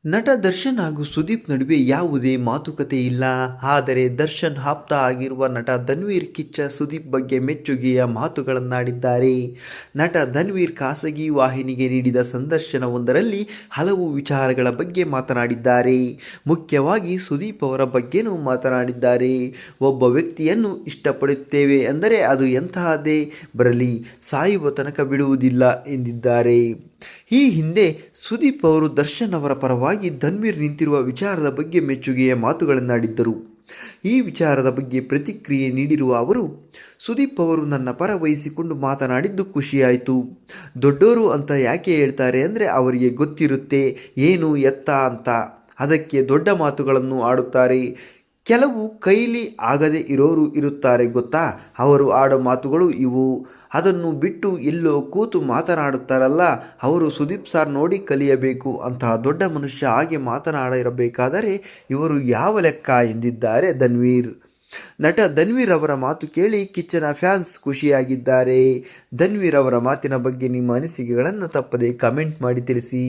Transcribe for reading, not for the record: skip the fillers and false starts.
ನಟ ದರ್ಶನ್ ಹಾಗೂ ಸುದೀಪ್ ನಡುವೆ ಯಾವುದೇ ಮಾತುಕತೆ ಇಲ್ಲ. ಆದರೆ ದರ್ಶನ್ ಆಪ್ತ ಆಗಿರುವ ನಟ ಧನ್ವೀರ್ ಕಿಚ್ಚ ಸುದೀಪ್ ಬಗ್ಗೆ ಮೆಚ್ಚುಗೆಯ ಮಾತುಗಳನ್ನಾಡಿದ್ದಾರೆ. ನಟ ಧನ್ವೀರ್ ಖಾಸಗಿ ವಾಹಿನಿಗೆ ನೀಡಿದ ಸಂದರ್ಶನವೊಂದರಲ್ಲಿ ಹಲವು ವಿಚಾರಗಳ ಬಗ್ಗೆ ಮಾತನಾಡಿದ್ದಾರೆ. ಮುಖ್ಯವಾಗಿ ಸುದೀಪ್ ಅವರ ಬಗ್ಗೆನೂ ಮಾತನಾಡಿದ್ದಾರೆ. ಒಬ್ಬ ವ್ಯಕ್ತಿಯನ್ನು ಇಷ್ಟಪಡುತ್ತೇವೆ ಅಂದರೆ ಅದು ಎಂತಹದ್ದೇ ಬರಲಿ, ಸಾಯುವ ತನಕ ಬಿಡುವುದಿಲ್ಲ ಎಂದಿದ್ದಾರೆ. ಈ ಹಿಂದೆ ಸುದೀಪ್ ಅವರು ದರ್ಶನ್ ಅವರ ಪರವಾಗಿ ಧನ್ವೀರ್ ನಿಂತಿರುವ ವಿಚಾರದ ಬಗ್ಗೆ ಮೆಚ್ಚುಗೆಯ ಮಾತುಗಳನ್ನಾಡಿದ್ದರು. ಈ ವಿಚಾರದ ಬಗ್ಗೆ ಪ್ರತಿಕ್ರಿಯೆ ನೀಡಿರುವ ಅವರು, ಸುದೀಪ್ ಅವರು ನನ್ನ ಪರ ವಹಿಸಿಕೊಂಡು ಮಾತನಾಡಿದ್ದು ಖುಷಿಯಾಯಿತು. ದೊಡ್ಡೋರು ಅಂತ ಯಾಕೆ ಹೇಳ್ತಾರೆ ಅಂದರೆ ಅವರಿಗೆ ಗೊತ್ತಿರುತ್ತೆ ಏನು ಎತ್ತ ಅಂತ, ಅದಕ್ಕೆ ದೊಡ್ಡ ಮಾತುಗಳನ್ನು ಆಡುತ್ತಾರೆ. ಕೆಲವು ಕೈಲಿ ಆಗದೆ ಇರೋರು ಇರುತ್ತಾರೆ ಗೊತ್ತಾ, ಅವರು ಆಡೋ ಮಾತುಗಳು ಇವು. ಅದನ್ನು ಬಿಟ್ಟು ಎಲ್ಲೋ ಕೂತು ಮಾತನಾಡುತ್ತಾರಲ್ಲ, ಅವರು ಸುದೀಪ್ ಸಾರ್ ನೋಡಿ ಕಲಿಯಬೇಕು. ಅಂತಹ ದೊಡ್ಡ ಮನುಷ್ಯ ಹಾಗೆ ಮಾತನಾಡಿರಬೇಕಾದರೆ ಇವರು ಯಾವ ಲೆಕ್ಕ ಎಂದಿದ್ದಾರೆ ಧನ್ವೀರ್. ನಟ ಧನ್ವೀರ್ ಅವರ ಮಾತು ಕೇಳಿ ಕಿಚ್ಚನ ಫ್ಯಾನ್ಸ್ ಖುಷಿಯಾಗಿದ್ದಾರೆ. ಧನ್ವೀರ್ ಅವರ ಮಾತಿನ ಬಗ್ಗೆ ನಿಮ್ಮ ಅನಿಸಿಕೆಗಳನ್ನು ತಪ್ಪದೆ ಕಮೆಂಟ್ ಮಾಡಿ ತಿಳಿಸಿ.